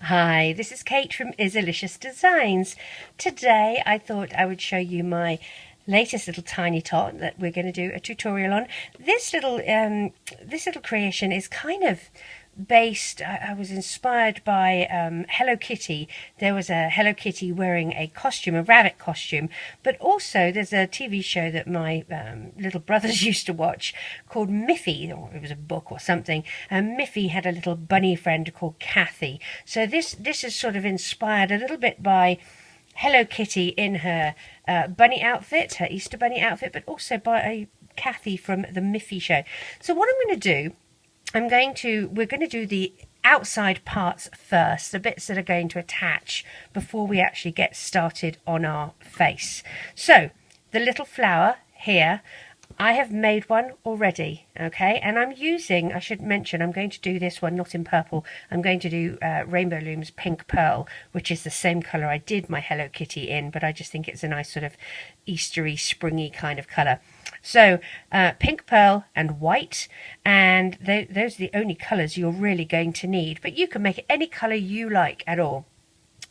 Hi, this is Kate from Izzalicious Designs. Today I thought I would show you my latest little tiny tot that we're going to do a tutorial on. This little creation is kind of based, I was inspired by Hello Kitty. There was a Hello Kitty wearing a costume, a rabbit costume, but also there's a TV show that my little brothers used to watch called Miffy, or it was a book or something, and Miffy had a little bunny friend called Kathy. So this is sort of inspired a little bit by Hello Kitty in her bunny outfit, her Easter bunny outfit, but also by Kathy from the Miffy show. So what I'm going to do, we're going to do the outside parts first, the bits that are going to attach before we actually get started on our face. So the little flower here, I have made one already, okay, and I'm using, I should mention, I'm going to do this one not in purple, I'm going to do Rainbow Loom's Pink Pearl, which is the same colour I did my Hello Kitty in, but I just think it's a nice sort of Eastery, springy kind of colour. So Pink Pearl and white, and those are the only colours you're really going to need, but you can make it any colour you like at all.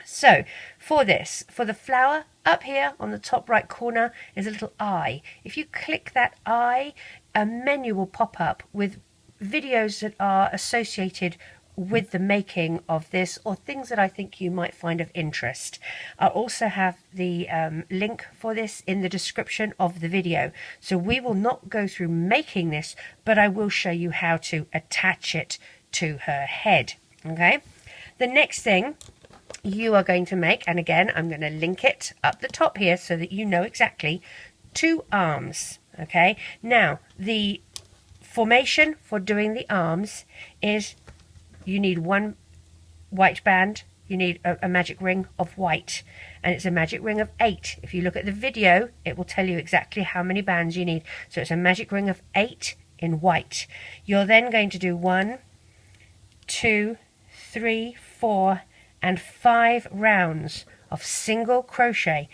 So for this, for the flower, up here on the top right corner is a little eye. If you click that eye, a menu will pop up with videos that are associated with the making of this, or things that I think you might find of interest. I'll also have the link for this in the description of the video. So we will not go through making this, but I will show you how to attach it to her head. Okay. The next thing you are going to make, and again I'm going to link it up the top here so that you know exactly, 2 arms. Okay, now the formation for doing the arms is you need 1 white band, you need a magic ring of white, and it's a magic ring of 8. If you look at the video, it will tell you exactly how many bands you need. So it's a magic ring of 8 in white. You're then going to do 1, 2, 3, 4 and 5 rounds of single crochet,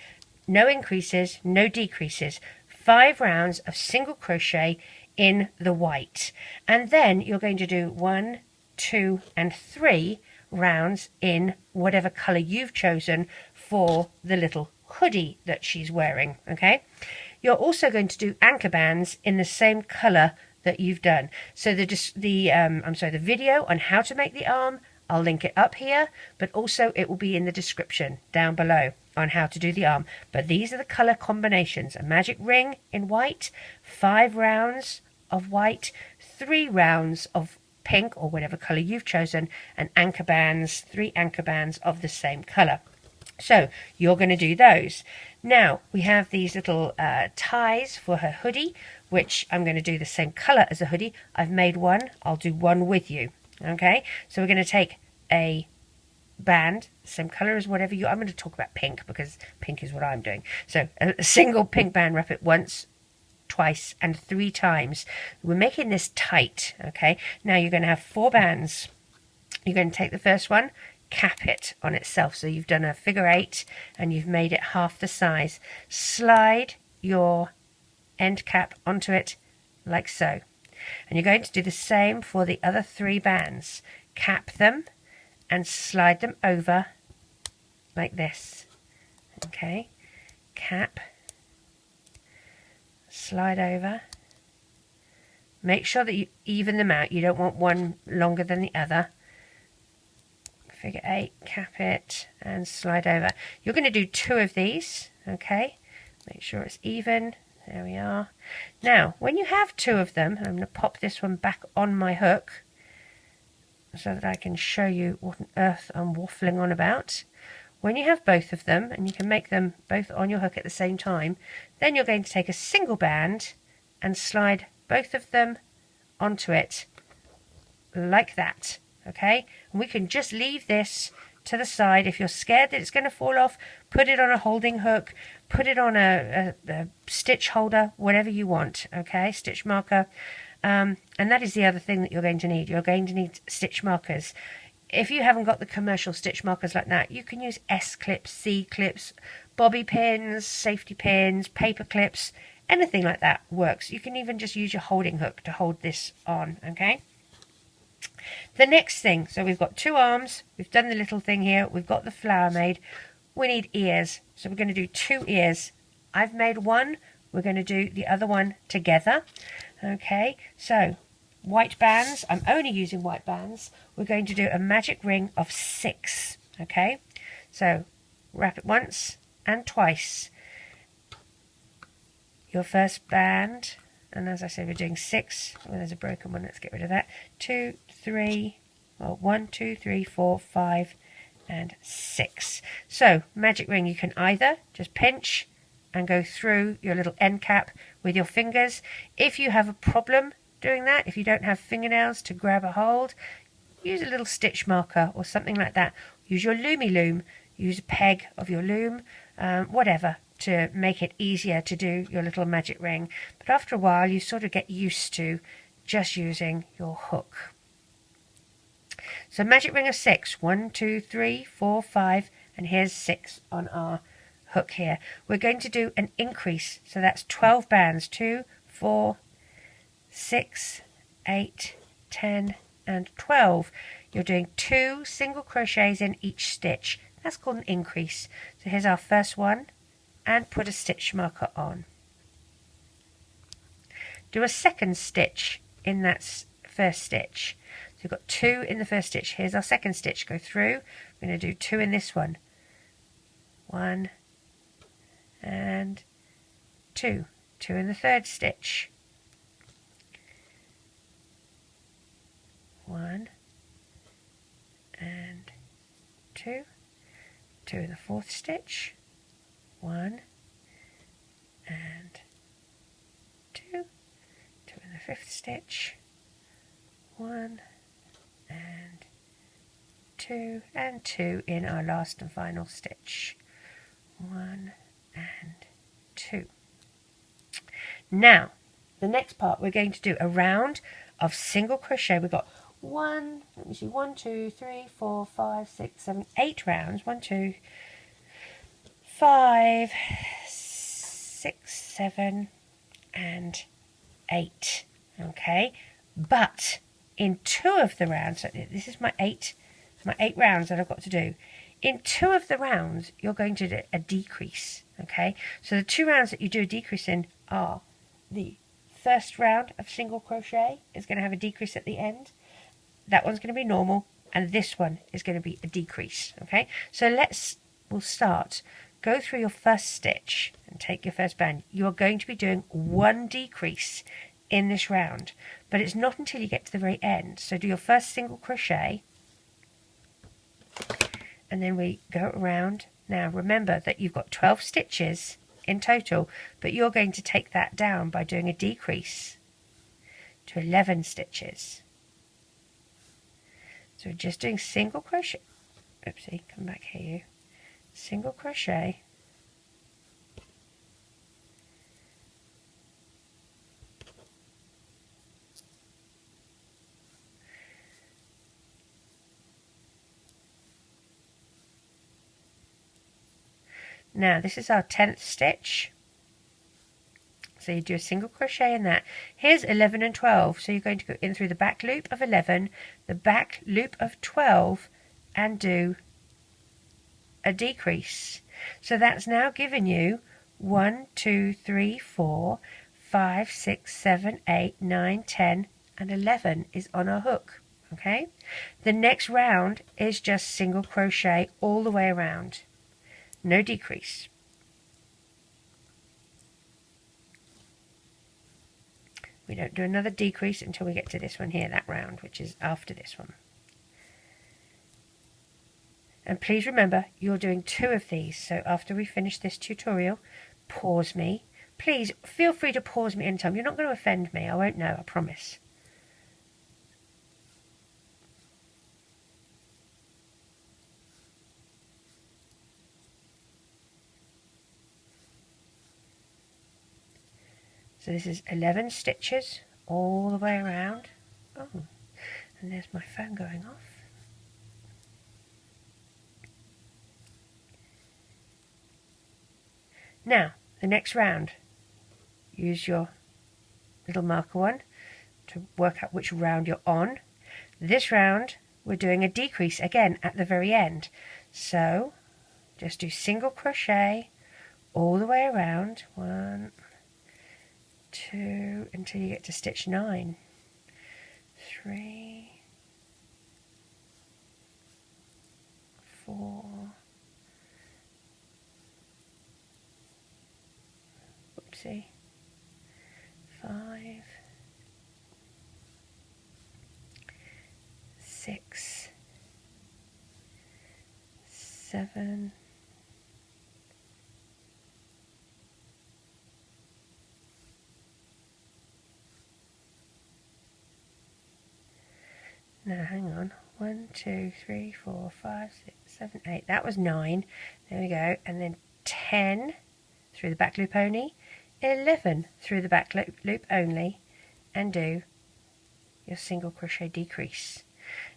no increases, no decreases, 5 rounds of single crochet in the white, and then you're going to do 1, 2 and 3 rounds in whatever color you've chosen for the little hoodie that she's wearing. Okay, you're also going to do anchor bands in the same color that you've done. So the video on how to make the arm, I'll link it up here, but also it will be in the description down below on how to do the arm. But these are the colour combinations: a magic ring in white, 5 rounds of white, 3 rounds of pink or whatever colour you've chosen, and anchor bands, 3 anchor bands of the same colour. So you're going to do those. Now we have these little ties for her hoodie, which I'm going to do the same colour as a hoodie. I've made one, I'll do one with you. Okay, so we're going to take a band, same colour as whatever I'm going to talk about pink because pink is what I'm doing. So a single pink band, wrap it once, twice and 3 times. We're making this tight. Okay, now you're going to have 4 bands. You're going to take the first one, cap it on itself. So you've done a figure 8 and you've made it half the size. Slide your end cap onto it like so. And you're going to do the same for the other 3 bands. Cap them and slide them over like this. Okay, cap, slide over. Make sure that you even them out. You don't want one longer than the other. Figure 8, cap it and slide over. You're going to do 2 of these. Okay, make sure it's even. There we are. Now, when you have 2 of them, I'm going to pop this one back on my hook so that I can show you what on earth I'm waffling on about. When you have both of them, and you can make them both on your hook at the same time, then you're going to take a single band and slide both of them onto it like that. Okay? And we can just leave this to the side. If you're scared that it's going to fall off, put it on a holding hook, put it on a stitch holder, whatever you want. Okay, stitch marker. And that is the other thing that you're going to need. You're going to need stitch markers. If you haven't got the commercial stitch markers like that, you can use S clips, C clips, bobby pins, safety pins, paper clips, anything like that works. You can even just use your holding hook to hold this on. Okay, The next thing, so we've got 2 arms, we've done the little thing here, we've got the flower made, we need ears, so we're going to do 2 ears. I've made one, we're going to do the other one together. Okay, so white bands, I'm only using white bands, we're going to do a magic ring of 6. Okay, so wrap it once and twice. Your first band, and as I said, we're doing 6. Oh, there's a broken one, let's get rid of that. 2, 3, well, 1, 2, 3, 4, 5, and 6. So, magic ring, you can either just pinch and go through your little end cap with your fingers. If you have a problem doing that, if you don't have fingernails to grab a hold, use a little stitch marker or something like that. Use your Loomy Loom, use a peg of your loom, whatever, to make it easier to do your little magic ring. But after a while you sort of get used to just using your hook. So magic ring of 6, 1, 2, 3, 4, 5, and here's 6 on our hook here. We're going to do an increase, so that's 12 bands, 2, 4, 6, 8, 10, and 12. You're doing 2 single crochets in each stitch. That's called an increase. So here's our first one, and put a stitch marker on. Do a second stitch in that first stitch. So you've got 2 in the first stitch. Here's our second stitch. Go through. We're going to do 2 in this one. 1 and 2. 2 in the third stitch. 1 and 2. 2 in the fourth stitch. 1 and 2. 2 in the fifth stitch. 1 and 2, and 2 in our last and final stitch. 1 and 2. Now, the next part, we're going to do a round of single crochet. We've got 1, 2, 3, 4, 5, 6, 7, 8 rounds. 1, 2, 5, 6, 7, and 8. Okay, but in 2 of the rounds, so this is my 8 rounds that I've got to do. In 2 of the rounds, you're going to do a decrease. Okay, so the 2 rounds that you do a decrease in are the first round of single crochet is going to have a decrease at the end. That one's going to be normal, and this one is going to be a decrease. Okay, so we'll start. Go through your first stitch and take your first band. You are going to be doing 1 decrease in this round, but it's not until you get to the very end. So do your first single crochet, and then we go around. Now remember that you've got 12 stitches in total, but you're going to take that down by doing a decrease to 11 stitches. So we're just doing single crochet. Oopsie, come back here, you. Single crochet, now this is our 10th stitch, so you do a single crochet in that. Here's 11 and 12, so you're going to go in through the back loop of 11, the back loop of 12, and do a decrease. So that's now given you 1, 2, 3, 4, 5, 6, 7, 8, 9, 10, and 11 is on our hook. Okay, the next round is just single crochet all the way around, no decrease. We don't do another decrease until we get to this one here, that round, which is after this one. And please remember, you're doing 2 of these, so after we finish this tutorial, pause me. Please feel free to pause me anytime. You're not going to offend me. I won't know, I promise. So this is 11 stitches all the way around. Oh, and there's my phone going off. Now, the next round, use your little marker one to work out which round you're on. This round we're doing a decrease again at the very end, so just do single crochet all the way around, 1, 2, until you get to stitch 9, 3, 4, oopsie, 5, 6, 7, 1, 2, 3, 4, 5, 6, 7, 8. That was 9. There we go. And then 10 through the back loop only, 11 through the back loop only, and do your single crochet decrease.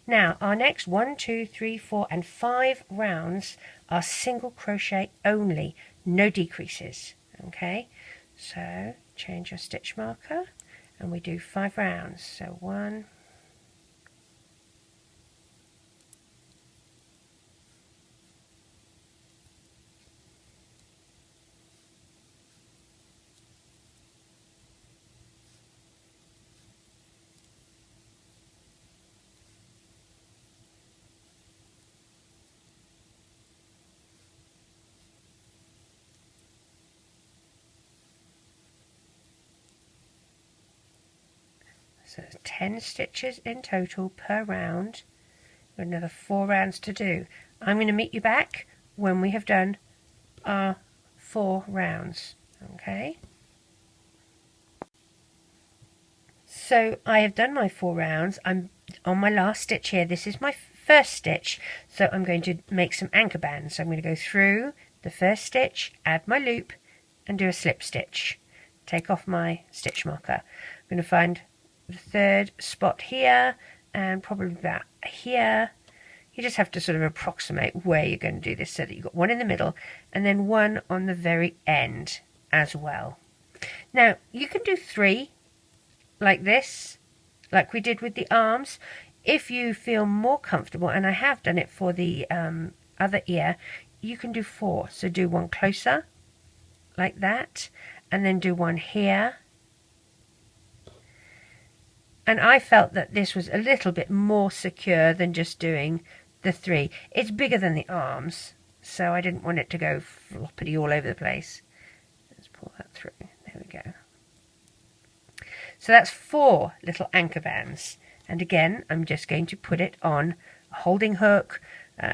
Now our next 1, 2, 3, 4 and 5 rounds are single crochet only, no decreases. Okay, so change your stitch marker and we do 5 rounds. So 1, so 10 stitches in total per round. Another 4 rounds to do. I'm going to meet you back when we have done our 4 rounds. Okay. So I have done my 4 rounds. I'm on my last stitch here. This is my first stitch. So I'm going to make some anchor bands. So I'm going to go through the first stitch, add my loop and do a slip stitch. Take off my stitch marker. I'm going to find the third spot here and probably about here. You just have to sort of approximate where you're going to do this so that you've got one in the middle and then one on the very end as well. Now you can do 3 like this, like we did with the arms, if you feel more comfortable, and I have done it for the other ear. You can do 4, so do one closer like that and then do one here. And I felt that this was a little bit more secure than just doing the 3. It's bigger than the arms, so I didn't want it to go floppity all over the place. Let's pull that through. There we go. So that's 4 little anchor bands. And again, I'm just going to put it on a holding hook,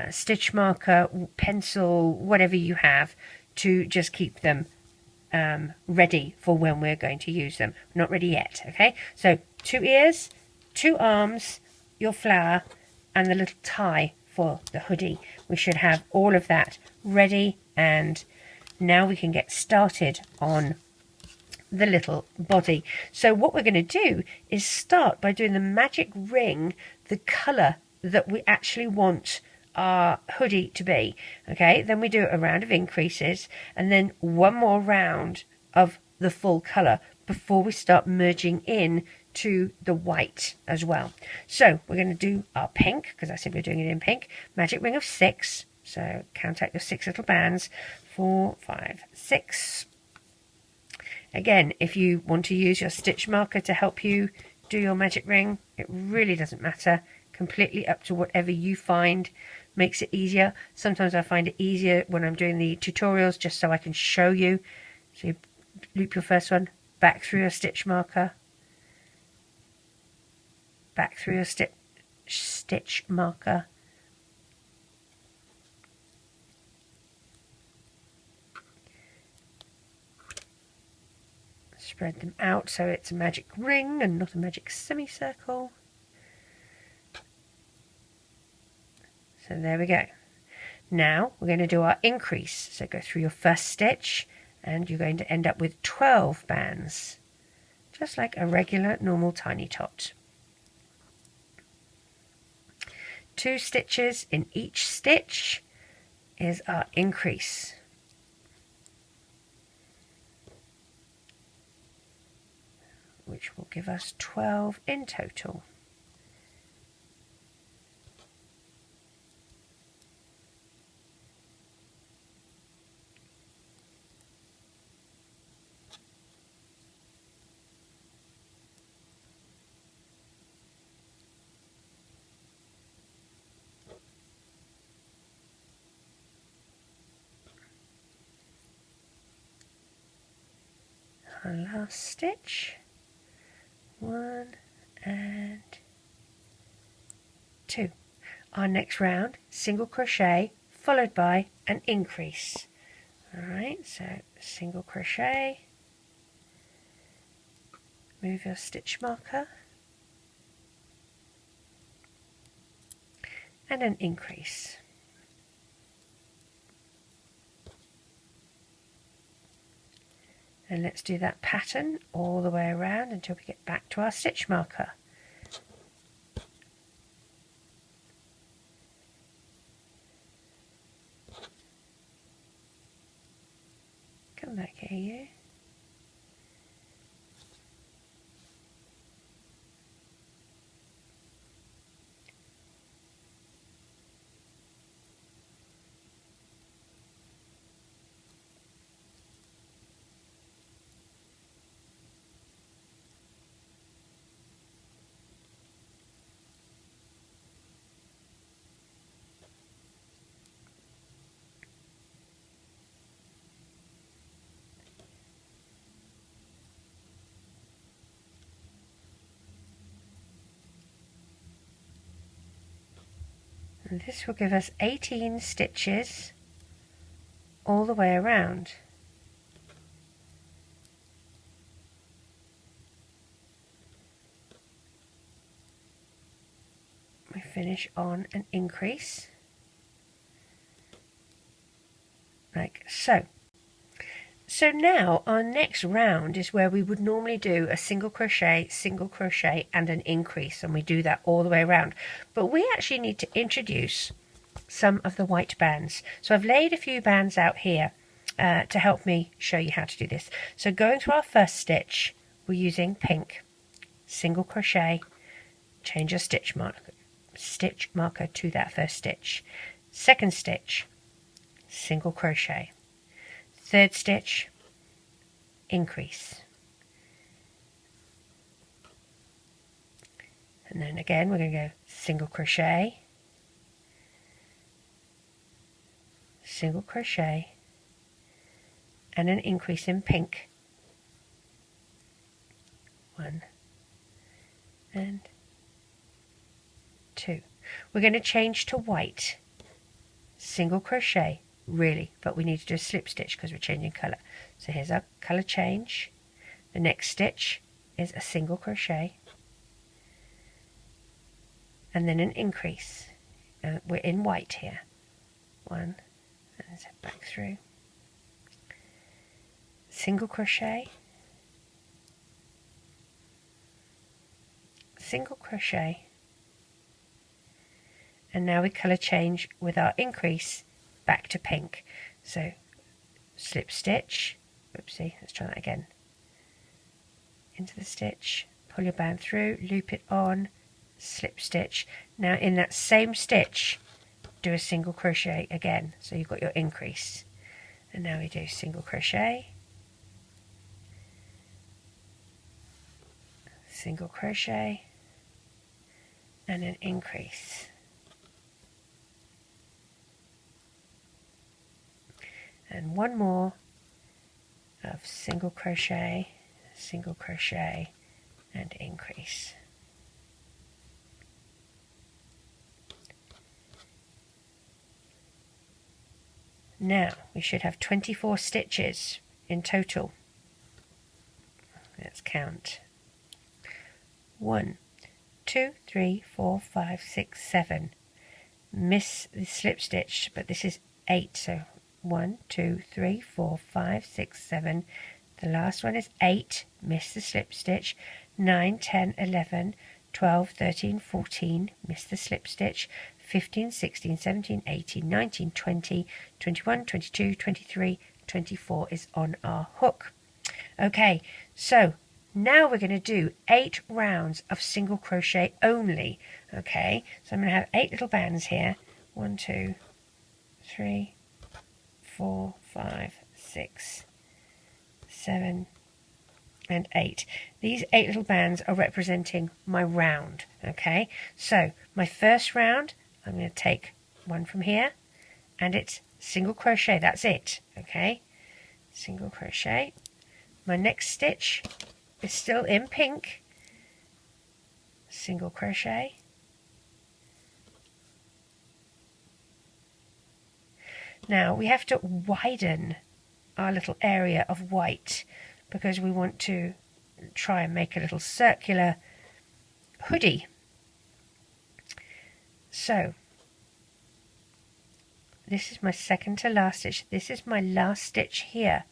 stitch marker, pencil, whatever you have, to just keep them ready for when we're going to use them. Not ready yet, okay? So 2 ears, 2 arms, your flower, and the little tie for the hoodie. We should have all of that ready, and now we can get started on the little body. So what we're going to do is start by doing the magic ring, the colour that we actually want our hoodie to be. Okay, then we do a round of increases and then one more round of the full colour before we start merging in to the white as well. So we're going to do our pink, because I said we're doing it in pink. Magic ring of 6. So count out your 6 little bands. 4, 5, 6. Again, if you want to use your stitch marker to help you do your magic ring, it really doesn't matter. Completely up to whatever you find makes it easier. Sometimes I find it easier when I'm doing the tutorials just so I can show you. So you loop your first one, back through your stitch marker, back through your stitch marker, spread them out so it's a magic ring and not a magic semicircle. So there we go. Now we're going to do our increase. So go through your first stitch and you're going to end up with 12 bands, just like a regular normal tiny tot. 2 stitches in each stitch is our increase. Which will give us 12 in total. our last stitch, 1 and 2. Our next round, single crochet followed by an increase. Alright, so single crochet, move your stitch marker, and an increase. And let's do that pattern all the way around until we get back to our stitch marker. Come back here, you. And this will give us 18 stitches all the way around. We finish on an increase, like so. So now our next round is where we would normally do a single crochet, and an increase, and we do that all the way around. But we actually need to introduce some of the white bands. So I've laid a few bands out here to help me show you how to do this. So going through our first stitch, we're using pink, single crochet, change your stitch marker to that first stitch. Second stitch, single crochet. Third stitch, increase. And then again we're going to go single crochet, single crochet, and an increase in pink. 1 and 2. We're going to change to white, single crochet, really, but we need to do a slip stitch because we're changing colour. So here's our colour change. The next stitch is a single crochet and then an increase. We're in white here. 1 and back through, single crochet, single crochet, and now we colour change with our increase back to pink. So slip stitch, oopsie, let's try that again, into the stitch, pull your band through, loop it on, slip stitch. Now in that same stitch do a single crochet again, so you've got your increase. And now we do single crochet, single crochet, and an increase. And one more of single crochet, and increase. Now we should have 24 stitches in total. Let's count. 1, 2, 3, 4, 5, 6, 7. Miss the slip stitch, but this is 8, so 1, 2, 3, 4, 5, 6, 7. The last one is 8, miss the slip stitch. 9, 10, 11, 12, 13, 14, miss the slip stitch. 15, 16, 17, 18, 19, 20, 21, 22, 23, 24 is on our hook. Okay, so now we're going to do 8 rounds of single crochet only. Okay, so I'm going to have 8 little bands here. 1, 2, 3, 4, 5, 6, 7, and 8. These 8 little bands are representing my round. Okay, so my first round, I'm going to take one from here, and it's single crochet. That's it. Okay, single crochet. my next stitch is still in pink, single crochet, now we have to widen our little area of white because we want to try and make a little circular hoodie. So this is my second to last stitch. This is my last stitch here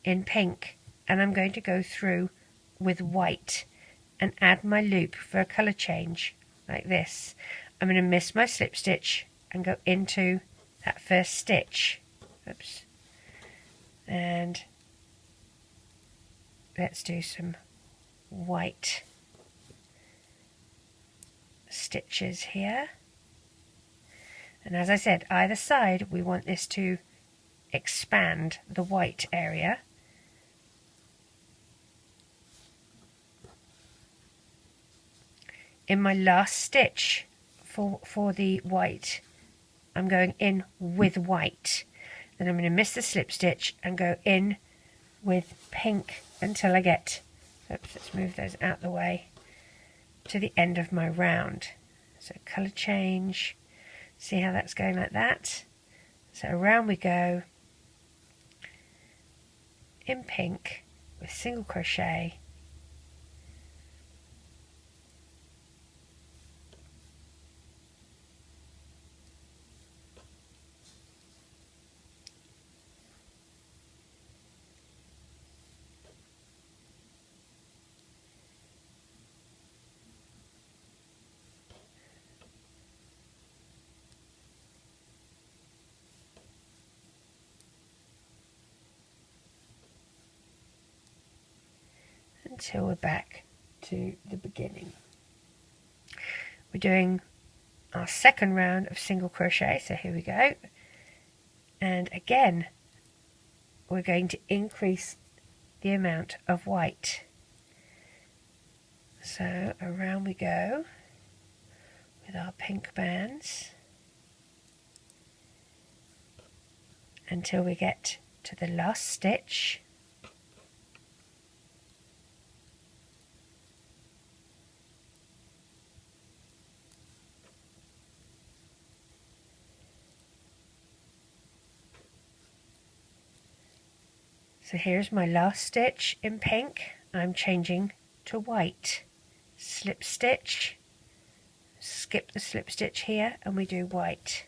in pink, and I'm going to go through with white and add my loop for a colour change like this. I'm going to miss my slip stitch and go into that first stitch. Oops. And let's do some white stitches here. And as I said, either side we want this to expand the white area. In my last stitch for the white, I'm going in with white. Then I'm going to miss the slip stitch and go in with pink until I get, oops, let's move those out the way, to the end of my round. So colour change, see how that's going like that. So around we go in pink with single crochet, until we're back to the beginning. We're doing our second round of single crochet, so here we go. And again, we're going to increase the amount of white. So around we go with our pink bands until we get to the last stitch. So here's my last stitch in pink. I'm changing to white. Slip stitch, skip the slip stitch here, and we do white.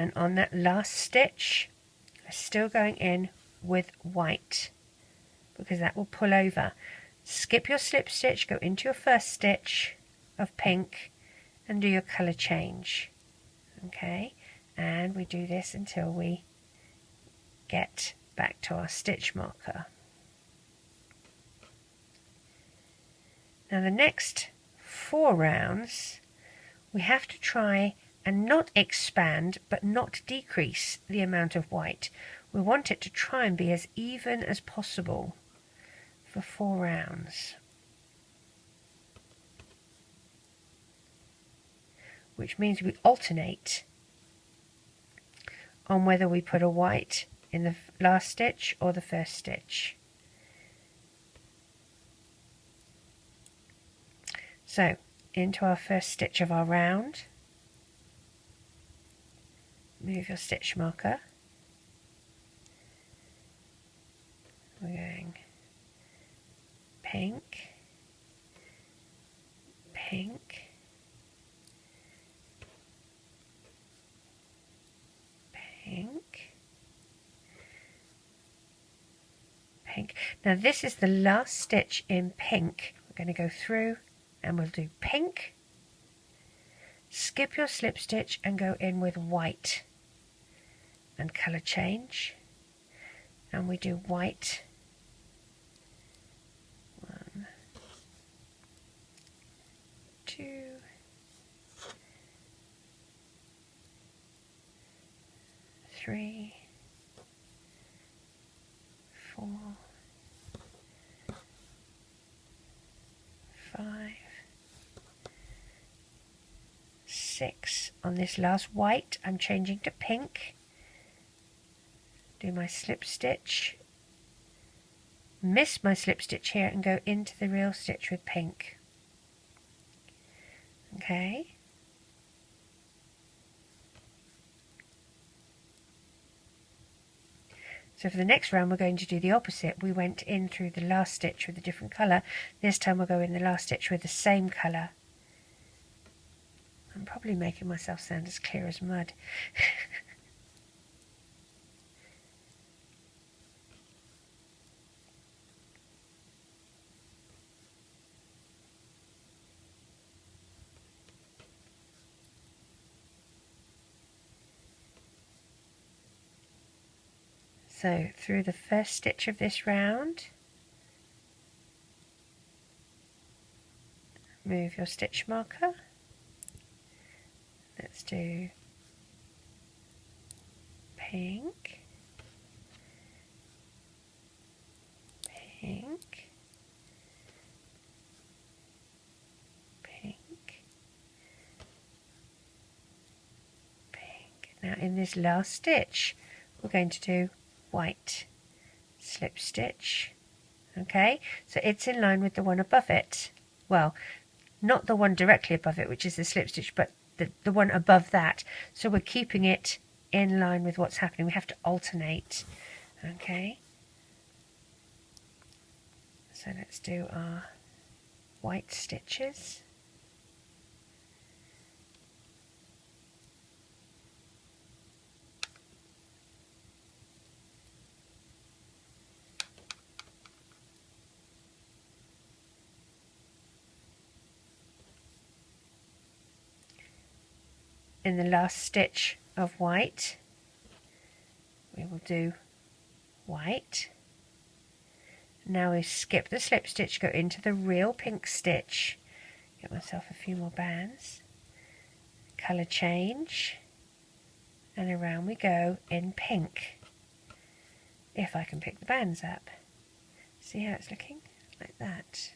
And on that last stitch, I'm still going in with white because that will pull over. Skip your slip stitch, go into your first stitch of pink and do your colour change. Okay, and we do this until we get back to our stitch marker. Now the next 4 rounds we have to try and not expand but not decrease the amount of white. We want it to try and be as even as possible for 4 rounds, which means we alternate on whether we put a white in the last stitch or the first stitch. So into our first stitch of our round, move your stitch marker. We're going pink, pink, pink, pink. Now this is the last stitch in pink. We're going to go through and we'll do pink, skip your slip stitch and go in with white and colour change, and we do white, 1, 2, 3, 4, 5, 6. On this last white, I'm changing to pink. Do my slip stitch, miss my slip stitch here and go into the real stitch with pink. Okay. So for the next round we're going to do the opposite. We went in through the last stitch with a different colour. This time we'll go in the last stitch with the same colour. I'm probably making myself sound as clear as mud. So through the first stitch of this round, move your stitch marker. Let's do pink, pink, pink, pink. Now in this last stitch, we're going to do white, slip stitch. Okay, so it's in line with the one above it. Well, not the one directly above it, which is the slip stitch, but the one above that. So we're keeping it in line with what's happening. We have to alternate. Okay, so let's do our white stitches. In the last stitch of white, we will do white. Now we skip the slip stitch, go into the real pink stitch. Get myself a few more bands. Colour change. And around we go in pink. If I can pick the bands up. See how it's looking? Like that.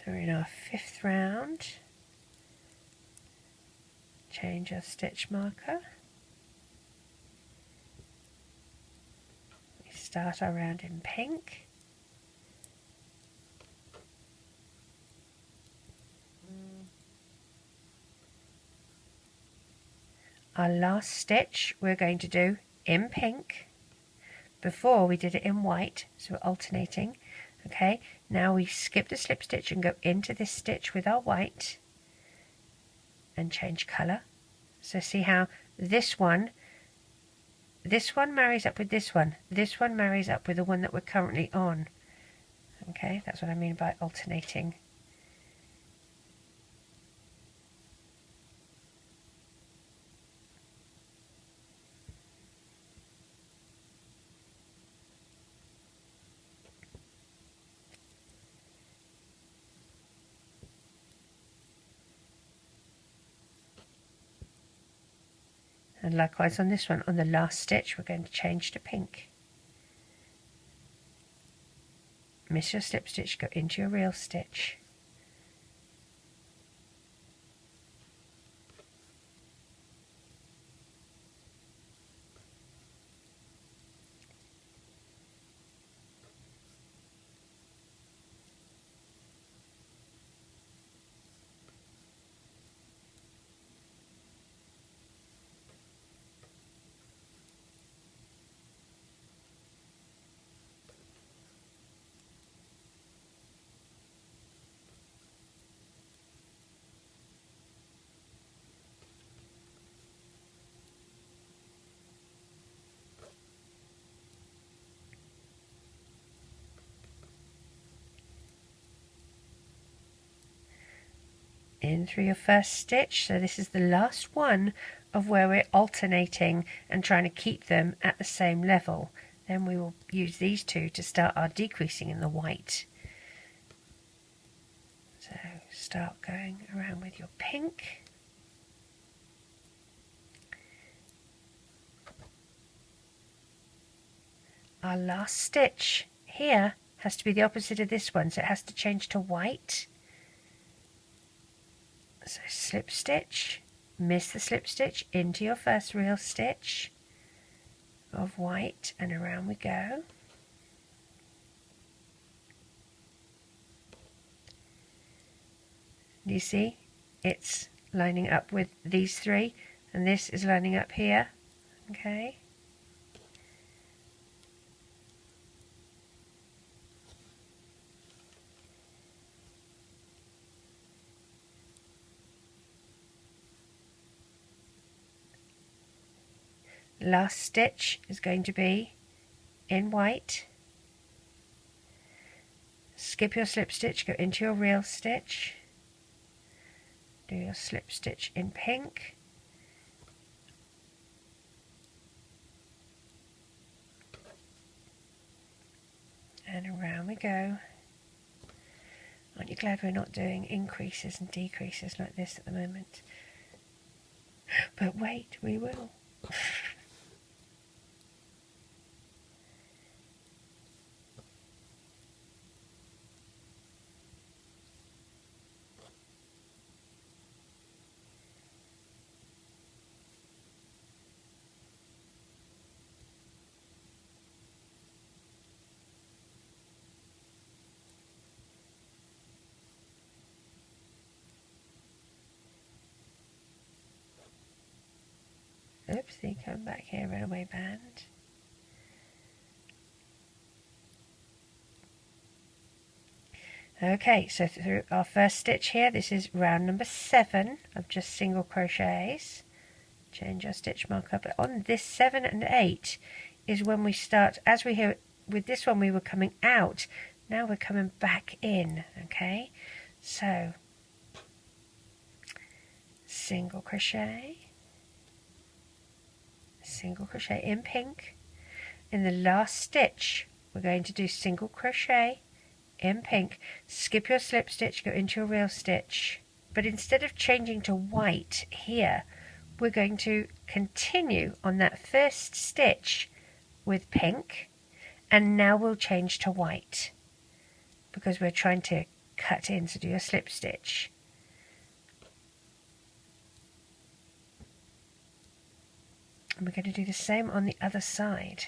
So we're in our 5th round. Change our stitch marker. We start our round in pink. Our last stitch we're going to do in pink. Before we did it in white, so we're alternating. Okay, now we skip the slip stitch and go into this stitch with our white and change colour. So see how this one marries up with this one marries up with the one that we're currently on. Okay, that's what I mean by alternating. And likewise on this one, on the last stitch, we're going to change to pink. Miss your slip stitch, go into your real stitch. in through your first stitch. So this is the last one of where we're alternating and trying to keep them at the same level. Then we will use these two to start our decreasing in the white. So start going around with your pink. Our last stitch here has to be the opposite of this one, so it has to change to white. So slip stitch, miss the slip stitch into your first real stitch of white, and around we go. You see, it's lining up with these three, and this is lining up here. Okay. Last stitch is going to be in white. Skip your slip stitch, go into your real stitch. Do your slip stitch in pink. And around we go. Aren't you glad we're not doing increases and decreases like this at the moment? But wait, we will. Oopsie, come back here, runaway band. Okay, so through our first stitch here, this is round number 7 of just single crochets. Change our stitch marker, but on this 7 and 8 is when we start, as we hear with this one we were coming out, now we're coming back in, okay? So, single crochet in pink. In the last stitch we're going to do single crochet in pink, skip your slip stitch, go into your real stitch, but instead of changing to white here, we're going to continue on that first stitch with pink, and now we'll change to white because we're trying to cut in. So do your slip stitch. And we're going to do the same on the other side.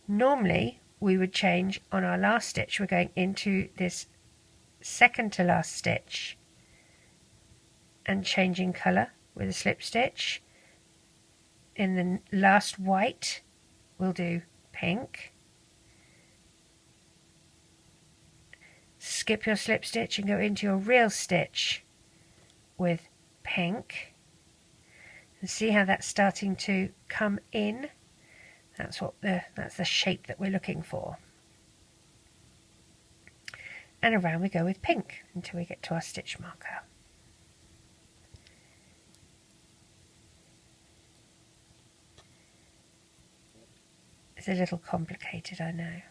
Normally we would change on our last stitch. We're going into this second to last stitch and changing colour with a slip stitch. In the last white we'll do pink. Skip your slip stitch and go into your real stitch with pink. And see how that's starting to come in? That's the shape that we're looking for. And around we go with pink until we get to our stitch marker. It's a little complicated, I know.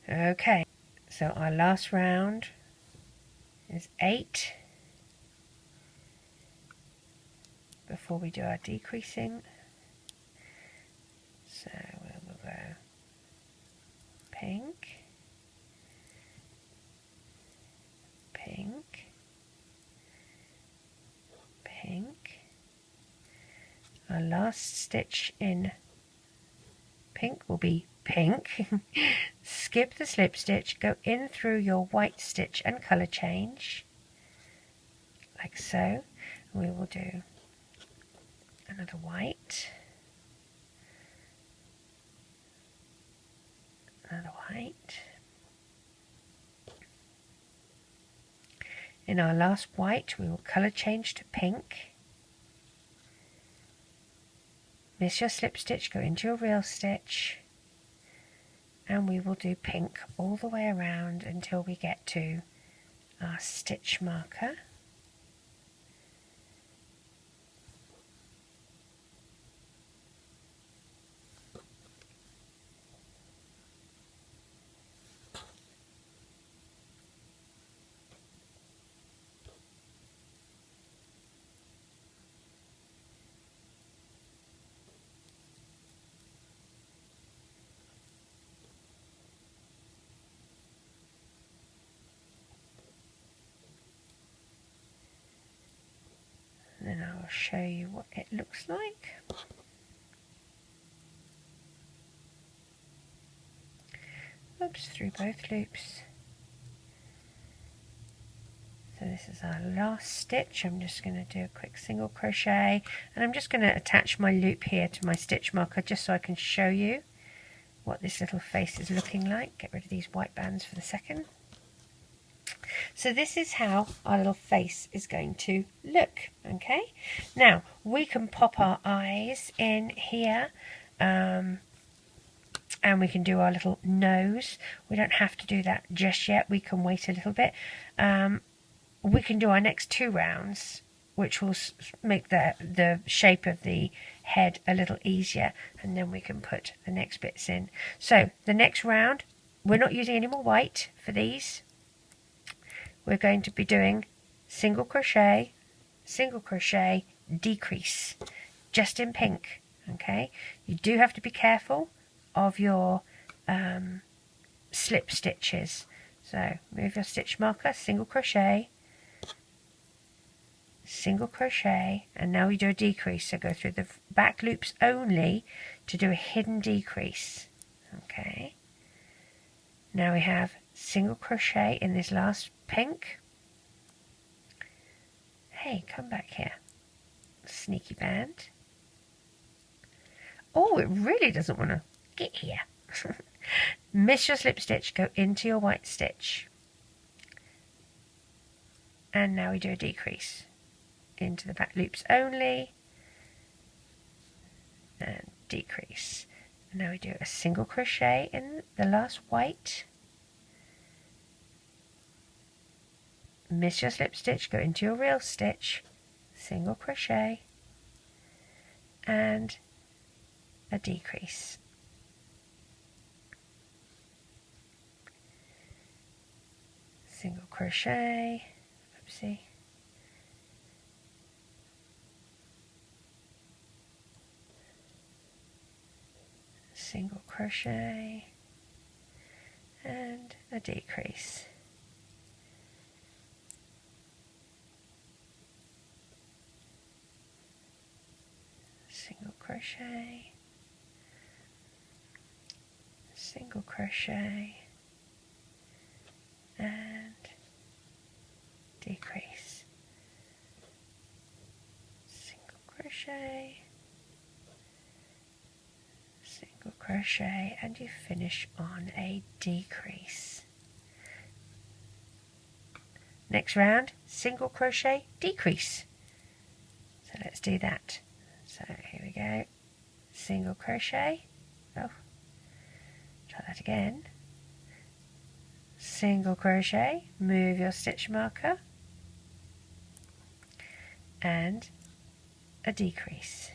Okay, so our last round is 8 before we do our decreasing. So we'll go pink, pink, pink. Our last stitch in pink will be pink, skip the slip stitch, go in through your white stitch and colour change, like so. We will do another white, another white. In our last white, we will colour change to pink. Miss your slip stitch, go into your reel stitch, and we will do pink all the way around until we get to our stitch marker. Then I will show you what it looks like. Oops, through both loops. So this is our last stitch. I'm just going to do a quick single crochet, and I'm just going to attach my loop here to my stitch marker just so I can show you what this little face is looking like. Get rid of these white bands for the second. So this is how our little face is going to look, okay? Now, we can pop our eyes in here, and we can do our little nose. We don't have to do that just yet. We can wait a little bit. We can do our next 2 rounds, which will make the shape of the head a little easier, and then we can put the next bits in. So the next round, we're not using any more white for these. We're going to be doing single crochet, decrease, just in pink, okay? You do have to be careful of your slip stitches. So move your stitch marker, single crochet, and now we do a decrease. So go through the back loops only to do a hidden decrease, okay? Now we have single crochet in this last pink. Hey, come back here, sneaky band. Oh, it really doesn't want to get here. Miss your slip stitch, go into your white stitch, and now we do a decrease into the back loops only, and decrease. And now we do a single crochet in the last white, miss your slip stitch, go into your reel stitch, single crochet, and a decrease. Single crochet, oopsie, single crochet, and a decrease. Single crochet, single crochet, and decrease, single crochet, single crochet, and you finish on a decrease. Next round, single crochet, decrease. So let's do that. So here we go, single crochet, oh, try that again, single crochet, move your stitch marker, and a decrease.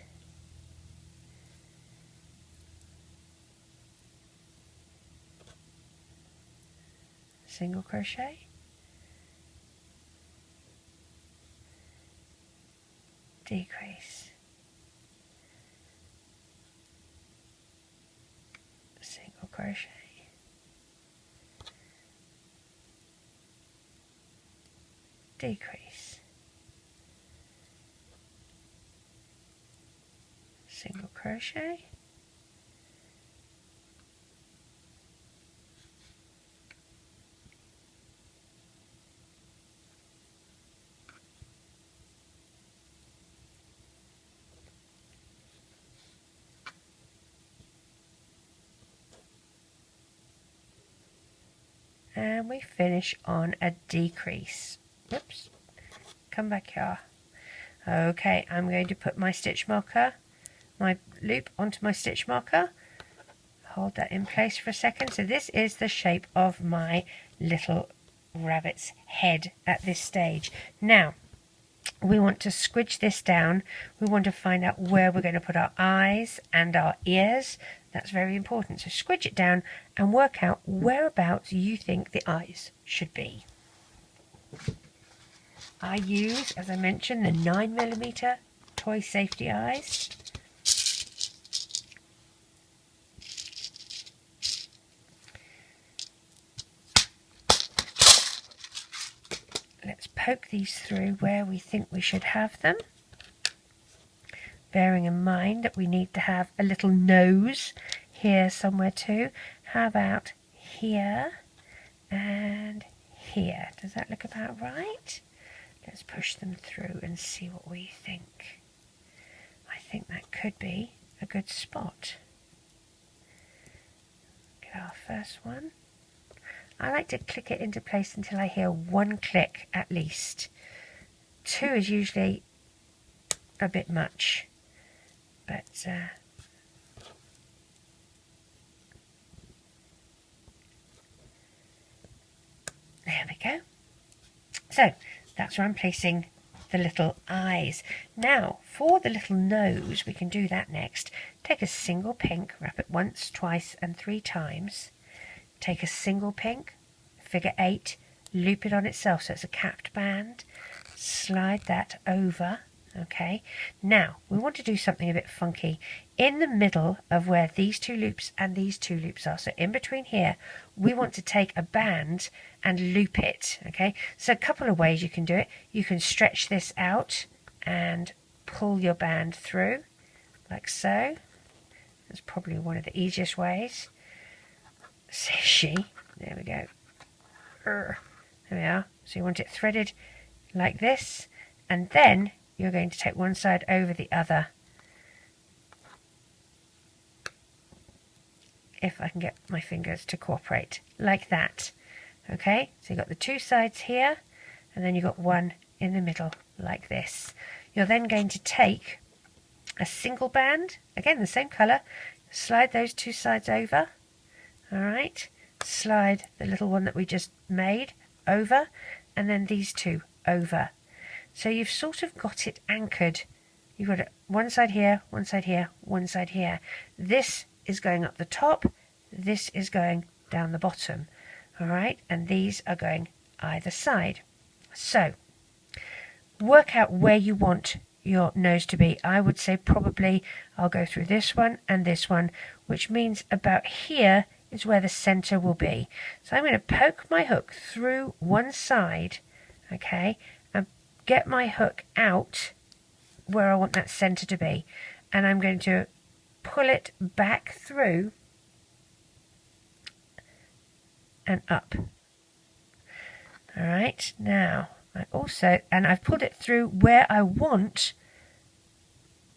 Single crochet, decrease, single crochet, decrease, single crochet, and we finish on a decrease. Oops, come back here. Okay, I'm going to put my stitch marker, my loop onto my stitch marker. Hold that in place for a second. So this is the shape of my little rabbit's head at this stage. Now, we want to squidge this down. We want to find out where we're going to put our eyes and our ears. That's very important. So squidge it down and work out whereabouts you think the eyes should be. I use, as I mentioned, the 9mm toy safety eyes. Let's poke these through where we think we should have them, bearing in mind that we need to have a little nose here somewhere too. How about here and here? Does that look about right? Let's push them through and see what we think. I think that could be a good spot. Get our first one. I like to click it into place until I hear one click at least. Two is usually a bit much, but there we go. So that's where I'm placing the little eyes. Now for the little nose, we can do that next. Take a single pink, wrap it once, twice and 3 times. Take a single pink, figure 8, loop it on itself so it's a capped band, slide that over. Okay, now we want to do something a bit funky. In the middle of where these 2 loops and these 2 loops are, so in between here, we want to take a band and loop it. Okay, so a couple of ways you can do it. You can stretch this out and pull your band through like so. That's probably one of the easiest ways. Says she. There we go. There we are. So you want it threaded like this, and then you're going to take one side over the other. If I can get my fingers to cooperate, like that. Okay, so you've got the 2 sides here, and then you've got one in the middle, like this. You're then going to take a single band, again the same colour, slide those 2 sides over. Alright, slide the little one that we just made over, and then these 2 over. So you've sort of got it anchored. You've got it one side here, one side here, one side here. This is going up the top, this is going down the bottom. Alright, and these are going either side. So, work out where you want your nose to be. I would say probably I'll go through this one and this one, which means about here is where the center will be. So I'm going to poke my hook through one side, okay, and get my hook out where I want that center to be, and I'm going to pull it back through and up. Alright, now I've pulled it through where I want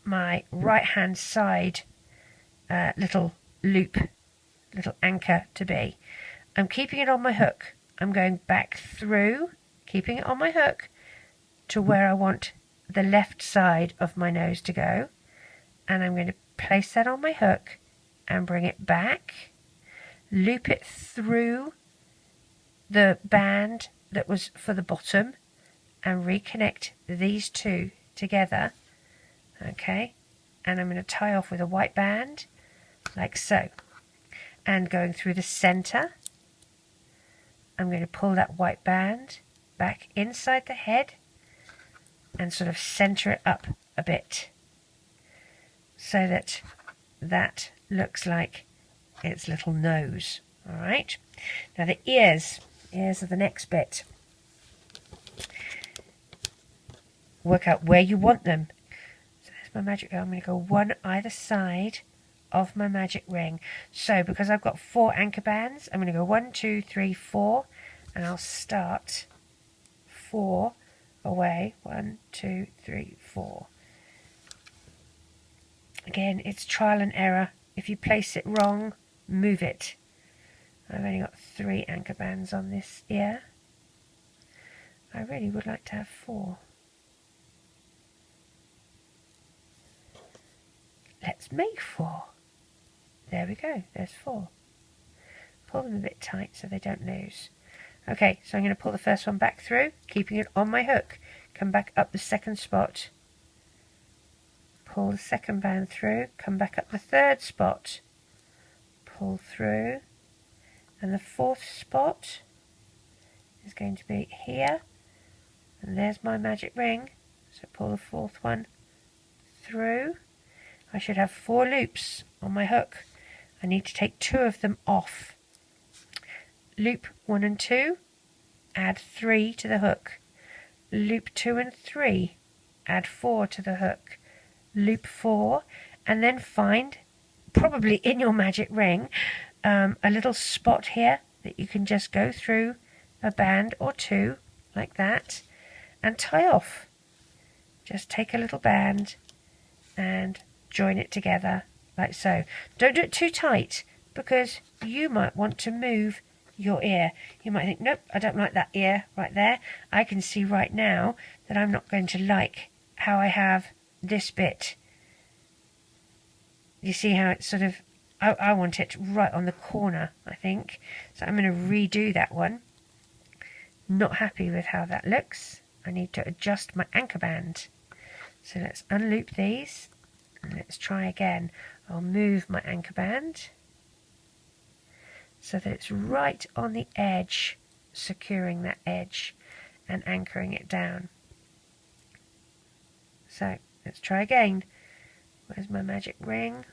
my right hand side little loop, little anchor to be. I'm keeping it on my hook. I'm going back through, keeping it on my hook to where I want the left side of my nose to go, and I'm going to place that on my hook and bring it back, loop it through the band that was for the bottom, and reconnect these 2 together. Okay, and I'm going to tie off with a white band like so, and going through the center, I'm going to pull that white band back inside the head and sort of center it up a bit so that that looks like its little nose. Alright, now the ears are the next bit. Work out where you want them. So there's my magic ring. I'm going to go one either side of my magic ring. So because I've got 4 anchor bands, I'm going to go 1, 2, 3, 4, and I'll start 4 away. 1, 2, 3, 4. Again, it's trial and error. If you place it wrong, move it. I've only got 3 anchor bands on this ear. I really would like to have 4. Let's make 4. There we go, there's 4. Pull them a bit tight so they don't lose. Okay, so I'm going to pull the first one back through, keeping it on my hook. Come back up the second spot. Pull the second band through, come back up the third spot. Pull through, and the fourth spot is going to be here. And there's my magic ring. So pull the fourth one through. I should have 4 loops on my hook. I need to take 2 of them off. Loop 1 and 2, add 3 to the hook. Loop 2 and 3, add 4 to the hook. Loop 4, and then find, probably in your magic ring, a little spot here that you can just go through a band or 2 like that and tie off. Just take a little band and join it together like so. Don't do it too tight because you might want to move your ear. You might think, nope, I don't like that ear right there. I can see right now that I'm not going to like how I have this bit. You see how it's sort of, I want it right on the corner, I think. So I'm going to redo that one. Not happy with how that looks. I need to adjust my anchor band. So let's unloop these and let's try again. I'll move my anchor band so that it's right on the edge, securing that edge and anchoring it down. So let's try again. Where's my magic ring?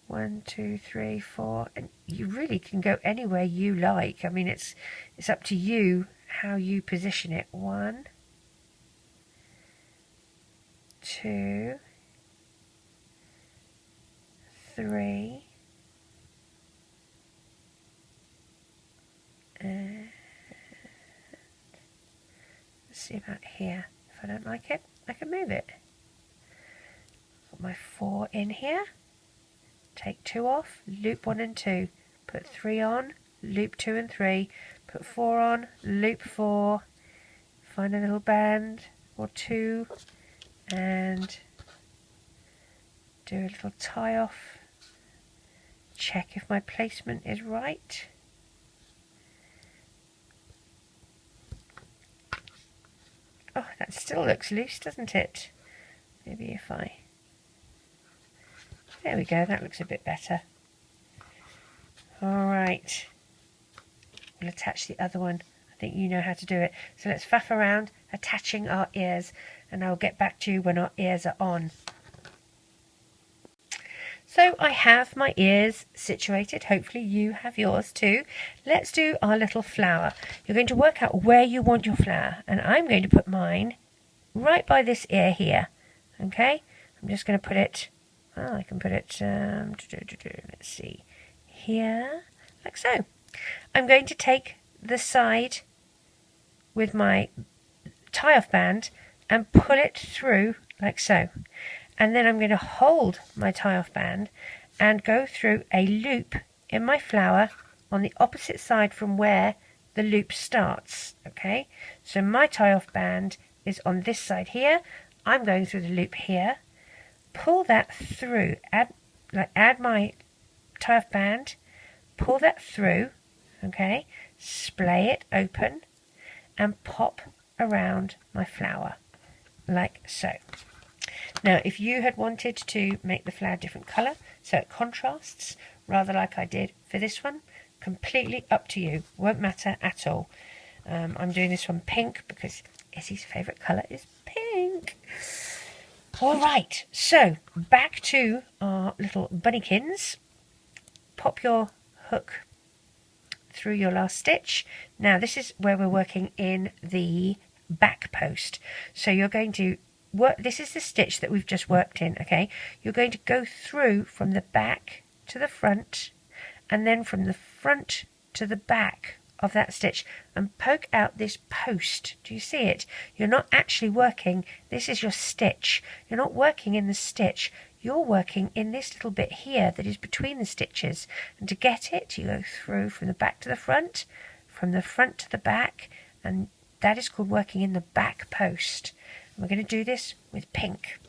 1, 2, 3, 4, and you really can go anywhere you like. I mean, it's up to you how you position it. 1, 2, 3, and let's see about here. If I don't like it, I can move it. Put my 4 in here, take 2 off, loop 1 and 2, put 3 on, loop 2 and 3, put 4 on, loop 4, find a little band or 2 and do a little tie off, check if my placement is right. Oh, that still looks loose, doesn't it? Maybe if I... There we go, that looks a bit better. Alright, we'll attach the other one. I think you know how to do it. So let's faff around attaching our ears, and I'll get back to you when our ears are on. So I have my ears situated. Hopefully you have yours too. Let's do our little flower. You're going to work out where you want your flower, and I'm going to put mine right by this ear here. Okay, I'm just going to put it, well, I can put it, let's see, here, like so. I'm going to take the side with my tie-off band and pull it through like so. And then I'm going to hold my tie-off band and go through a loop in my flower on the opposite side from where the loop starts. Okay, so my tie-off band is on this side here. I'm going through the loop here. Pull that through. Add my tie-off band. Pull that through. Okay, splay it open and pop around my flower like so. Now, if you had wanted to make the flower different colour, so it contrasts, rather like I did for this one, completely up to you. Won't matter at all. I'm doing this one pink because Izzy's favourite colour is pink. Alright, so back to our little bunnykins. Pop your hook through your last stitch. Now, this is where we're working in the back post. So you're going to work, this is the stitch that we've just worked in, okay? You're going to go through from the back to the front and then from the front to the back of that stitch and poke out this post. Do you see it? You're not actually working, this is your stitch. You're not working in the stitch, you're working in this little bit here that is between the stitches, and to get it you go through from the back to the front, from the front to the back, and that is called working in the back post. And we're going to do this with pink.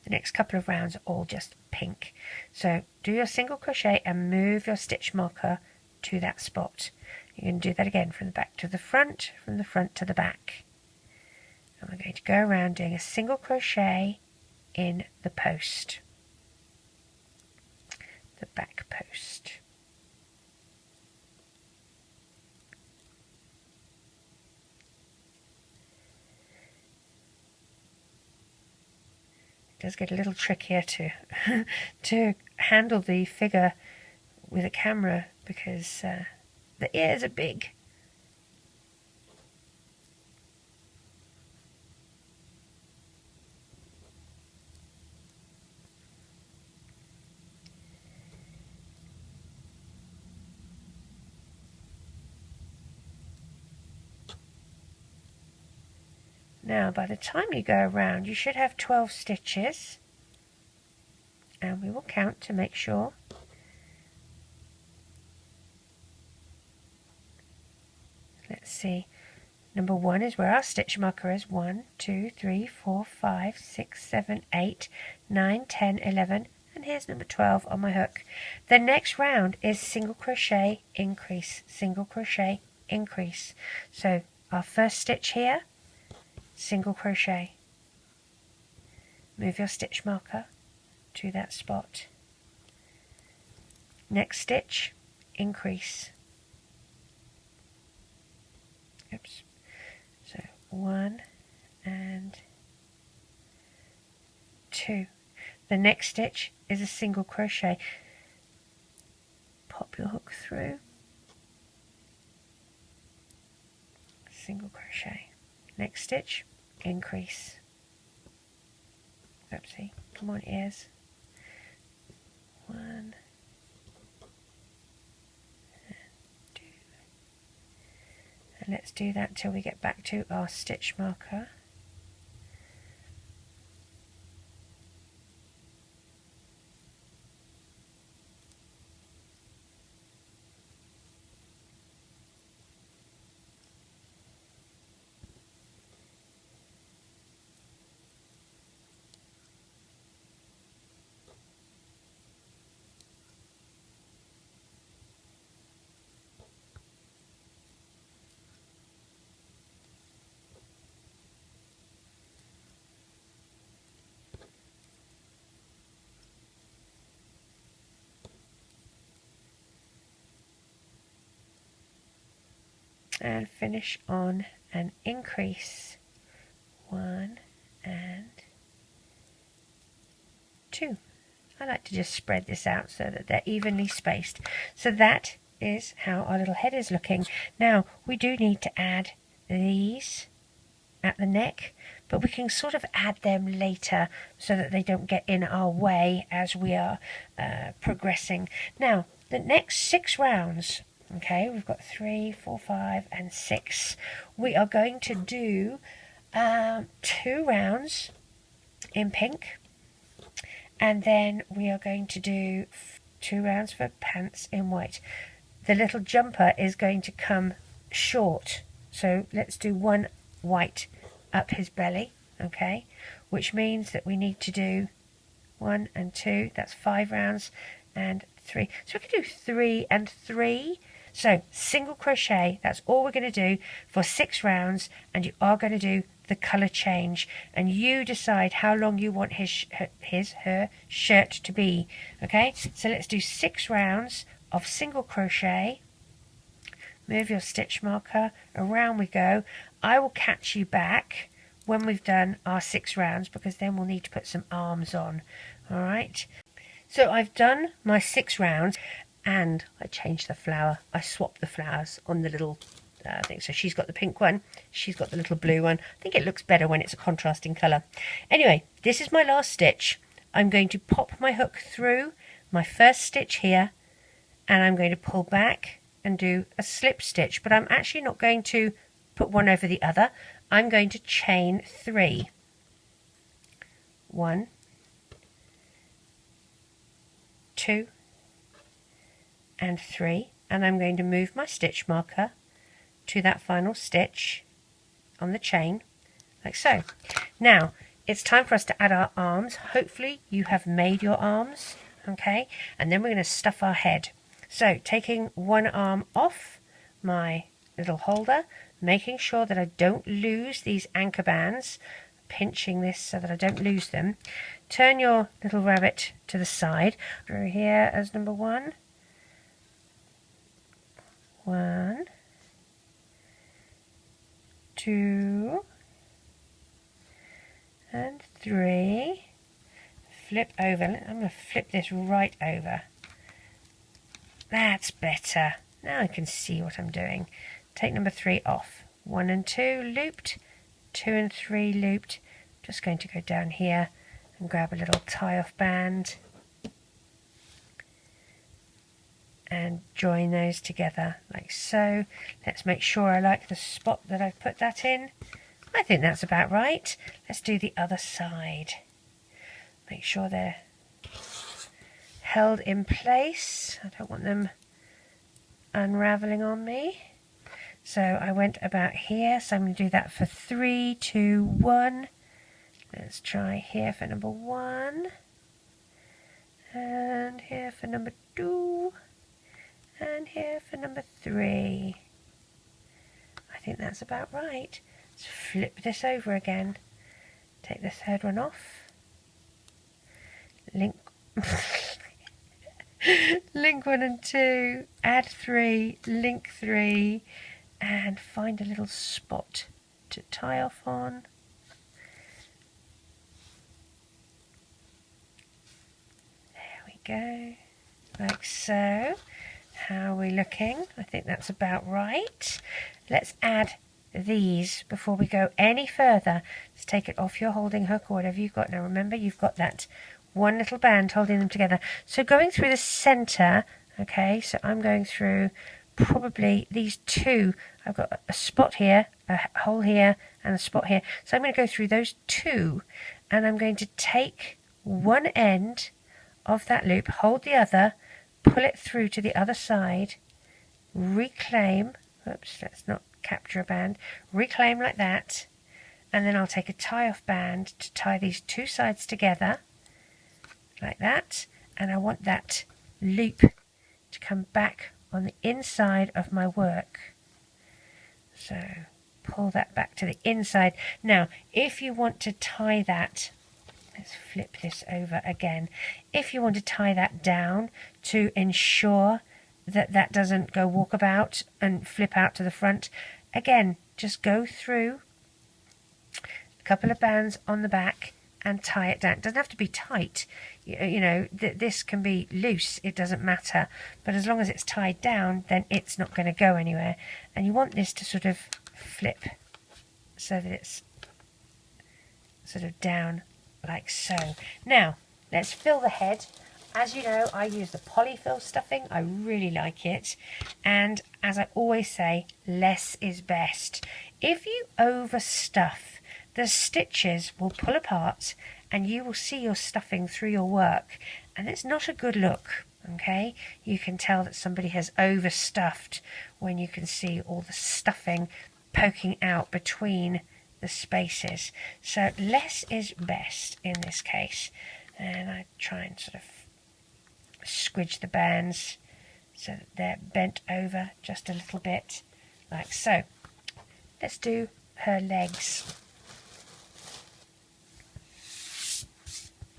The next couple of rounds are all just pink. So do your single crochet and move your stitch marker to that spot. You're going to do that again from the back to the front, from the front to the back. And we're going to go around doing a single crochet in the post, the back post. It does get a little trickier to handle the figure with a camera because the ears are big. Now, by the time you go around, you should have 12 stitches, and we will count to make sure. Let's see. Number 1 is where our stitch marker is. 1, 2, 3, 4, 5, 6, 7, 8, 9, 10, 11, and here's number 12 on my hook. The next round is single crochet, increase, single crochet, increase. So our first stitch here, single crochet, move your stitch marker to that spot. Next stitch, increase. Oops. So 1 and 2. The next stitch is a single crochet. Pop your hook through, single crochet. Next stitch, increase. Oopsie, come on ears. 1 and 2. And let's do that till we get back to our stitch marker. And finish on an increase. 1 and 2. I like to just spread this out so that they're evenly spaced. So that is how our little head is looking. Now we do need to add these at the neck, but we can sort of add them later so that they don't get in our way as we are progressing. Now the next 6 rounds, okay, we've got 3, 4, 5 and 6. We are going to do 2 rounds in pink, and then we are going to do 2 rounds for pants in white. The little jumper is going to come short, so let's do 1 white up his belly, okay, which means that we need to do 1 and 2, that's 5 rounds, and 3. So we can do 3 and 3. So single crochet, that's all we're going to do for 6 rounds, and you are going to do the colour change, and you decide how long you want her shirt to be. Okay, so let's do 6 rounds of single crochet. Move your stitch marker, around we go. I will catch you back when we've done our 6 rounds, because then we'll need to put some arms on. Alright, so I've done my 6 rounds, and I changed the flower. I swapped the flowers on the little thing. So she's got the pink one, she's got the little blue one. I think it looks better when it's a contrasting colour. Anyway, this is my last stitch. I'm going to pop my hook through my first stitch here, and I'm going to pull back and do a slip stitch, but I'm actually not going to put one over the other. I'm going to chain 3. 1, 2 and 3, and I'm going to move my stitch marker to that final stitch on the chain, like so. Now it's time for us to add our arms. Hopefully you have made your arms, okay, and then we're going to stuff our head. So taking one arm off my little holder, making sure that I don't lose these anchor bands, pinching this so that I don't lose them. Turn your little rabbit to the side, through here as number 1, 1, 2 and 3. Flip over. I'm going to flip this right over. That's better. Now I can see what I'm doing. Take number 3 off. 1 and 2 looped, 2 and 3 looped. Just going to go down here and grab a little tie-off band and join those together like so. Let's make sure I like the spot that I've put that in. I think that's about right. Let's do the other side. Make sure they're held in place. I don't want them unraveling on me. So I went about here, so I'm going to do that for 3, 2, 1. Let's try here for number 1. And here for number 2. And here for number 3. I think that's about right. Let's flip this over again. Take the third one off. Link link 1 and 2, add 3, link 3, and find a little spot to tie off on. There we go, like so. How are we looking? I think that's about right. Let's add these before we go any further. Let's take it off your holding hook or whatever you've got. Now remember, you've got that one little band holding them together. So going through the center, okay, so I'm going through probably these 2. I've got a spot here, a hole here, and a spot here. So I'm going to go through those 2, and I'm going to take one end of that loop, hold the other, pull it through to the other side, reclaim, oops, let's not capture a band, reclaim like that, and then I'll take a tie-off band to tie these 2 sides together, like that, and I want that loop to come back on the inside of my work. So pull that back to the inside. Now, if you want to tie that, let's flip this over again. If you want to tie that down to ensure that that doesn't go walkabout and flip out to the front, again, just go through a couple of bands on the back and tie it down. It doesn't have to be tight. You know, this can be loose. It doesn't matter. But as long as it's tied down, then it's not going to go anywhere. And you want this to sort of flip so that it's sort of down like so. Now, let's fill the head. As you know, I use the polyfill stuffing. I really like it. And as I always say, less is best. If you overstuff, the stitches will pull apart and you will see your stuffing through your work. And it's not a good look, okay? You can tell that somebody has overstuffed when you can see all the stuffing poking out between the spaces. So less is best in this case. And I try and sort of squidge the bands so that they're bent over just a little bit, like so. Let's do her legs.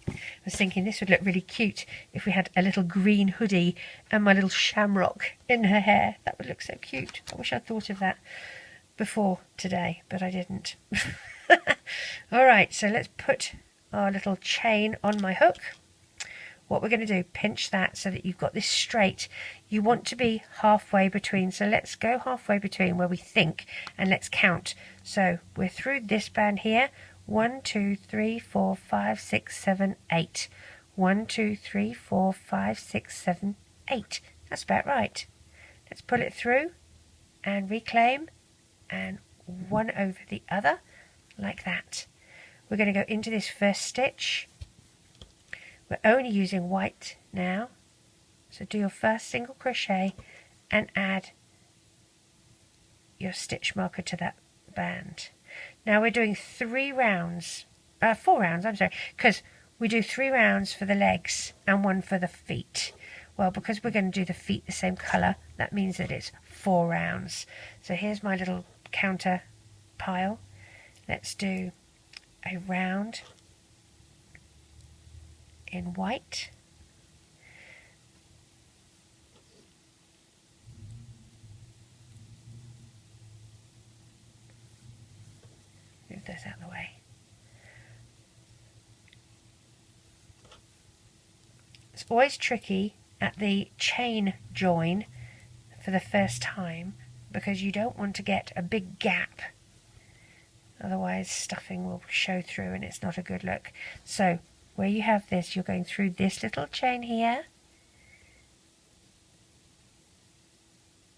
I was thinking this would look really cute if we had a little green hoodie and my little shamrock in her hair. That would look so cute. I wish I'd thought of that before today, but I didn't. Alright, so let's put our little chain on my hook. What we're going to do, pinch that so that you've got this straight. You want to be halfway between, so let's go halfway between where we think, and let's count. So we're through this band here. 1, 2, 3, 4, 5, 6, 7, 8. 1, 2, 3, 4, 5, 6, 7, 8. That's about right. Let's pull it through and reclaim and one over the other like that. We're going to go into this first stitch. We're only using white now, So do your first single crochet and add your stitch marker to that band. Now we're doing 4 rounds, I'm sorry, because we do 3 rounds for the legs and 1 for the feet. Well, because we're going to do the feet the same colour, that means that it's 4 rounds. So here's my little counter pile. Let's do a round in white. Move those out of the way. It's always tricky at the chain join for the first time because you don't want to get a big gap, otherwise stuffing will show through and it's not a good look. So where you have this, you're going through this little chain here.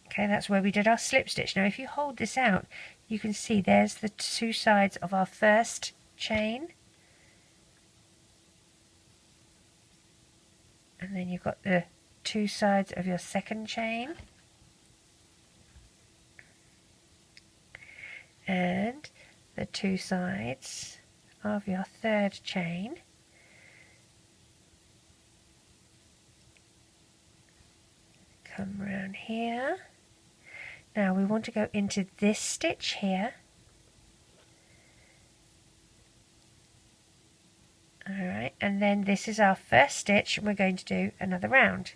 Okay, that's where we did our slip stitch. Now if you hold this out, you can see there's the 2 sides of our first chain. And then you've got the 2 sides of your second chain. And the 2 sides of your third chain. Come round here. Now we want to go into this stitch here. Alright, and then this is our first stitch and we're going to do another round.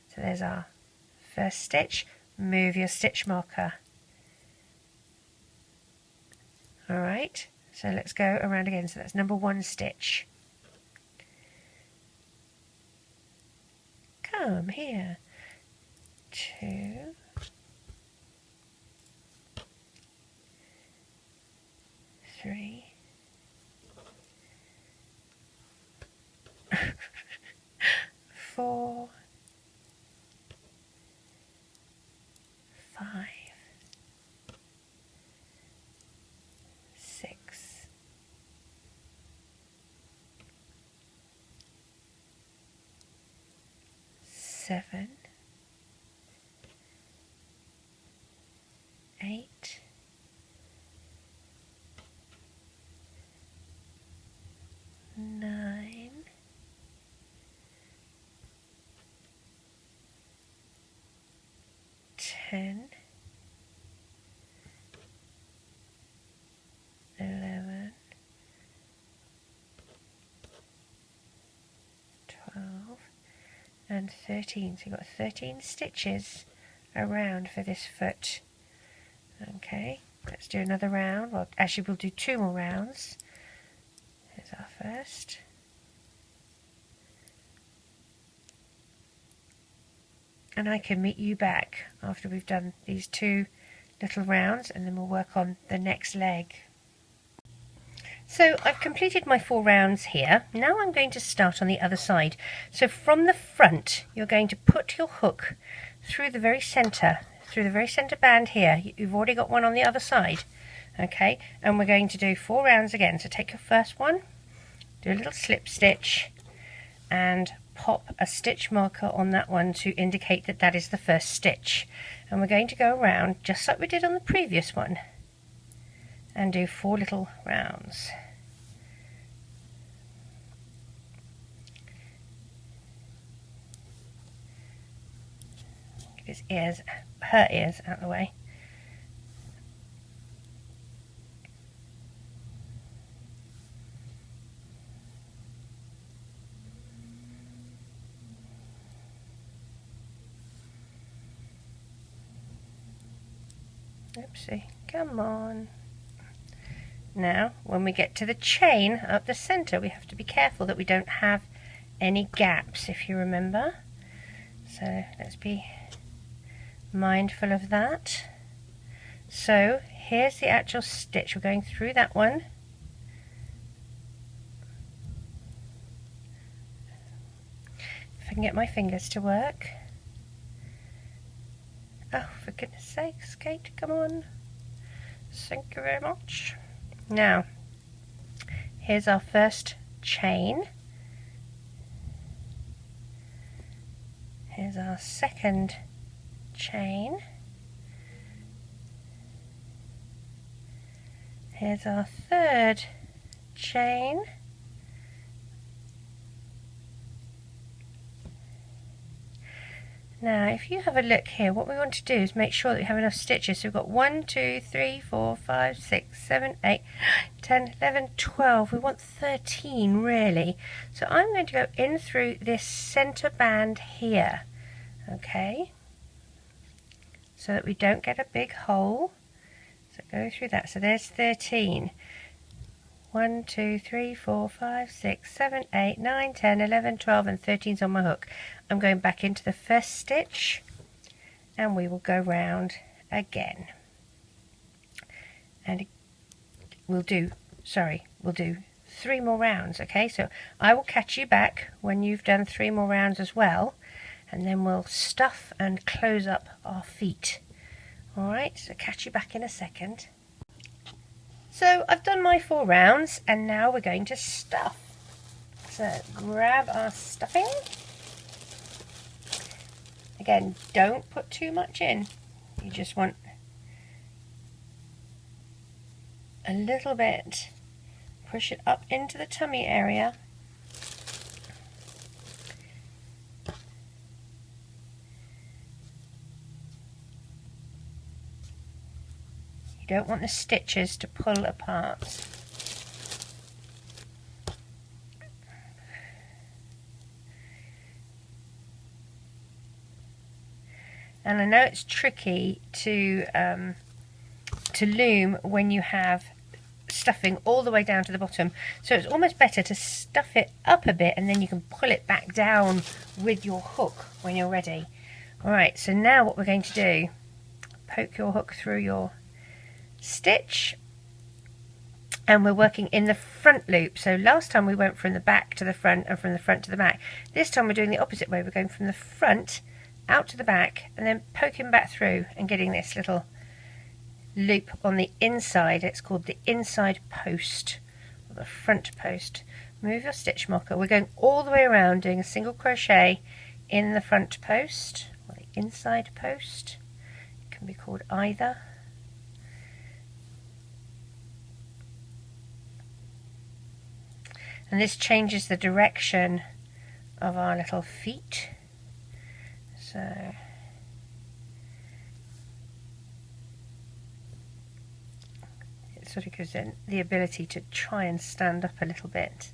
So there's our first stitch, move your stitch marker. Alright, so let's go around again. So that's number 1 stitch. Come here. 2. 3. 4. 5. 6. 7. 8. 9. 10. 11. 12. And 13. So you've got 13 stitches around for this foot. Okay, let's do another round. Well, actually we'll do 2 more rounds. Here's our first. And I can meet you back after we've done these 2 little rounds and then we'll work on the next leg. So I've completed my 4 rounds here. Now I'm going to start on the other side. So from the front you're going to put your hook through the very centre band here. You've already got one on the other side. Okay, and we're going to do 4 rounds again. So take your first one, do a little slip stitch and pop a stitch marker on that one to indicate that that is the first stitch. And we're going to go around just like we did on the previous one and do 4 little rounds. Get his ears, her ears out of the way. Oopsie, come on. Now, when we get to the chain up the centre, we have to be careful that we don't have any gaps, if you remember. So let's be mindful of that. So here's the actual stitch. We're going through that one. If I can get my fingers to work. Oh, for goodness sakes, Kate, come on. Thank you very much. Now, here's our first chain. Here's our second chain. Here's our third chain. Now if you have a look here, what we want to do is make sure that we have enough stitches. So we've got 1, 2, 3, 4, 5, 6, 7, 8, 10, 11, 12. We want 13 really. So I'm going to go in through this centre band here, okay, so that we don't get a big hole. So go through that. So there's 13. 1, 2, 3, 4, 5, 6, 7, 8, 9, 10, 11, 12 and 13's on my hook. I'm going back into the first stitch and we will go round again. And we'll do 3 more rounds, okay? So I will catch you back when you've done 3 more rounds as well, and then we'll stuff and close up our feet. Alright, so catch you back in a second. So I've done my 4 rounds and now we're going to stuff. So grab our stuffing. Again, don't put too much in. You just want a little bit. Push it up into the tummy area. You don't want the stitches to pull apart. And I know it's tricky to loom when you have stuffing all the way down to the bottom, so it's almost better to stuff it up a bit and then you can pull it back down with your hook when you're ready. Alright, so now what we're going to do, poke your hook through your stitch, and we're working in the front loop. So last time we went from the back to the front and from the front to the back. This time we're doing the opposite way. We're going from the front out to the back and then poking back through and getting this little loop on the inside. It's called the inside post or the front post. Move your stitch marker. We're going all the way around doing a single crochet in the front post or the inside post. It can be called either. And this changes the direction of our little feet. So it sort of gives it the ability to try and stand up a little bit.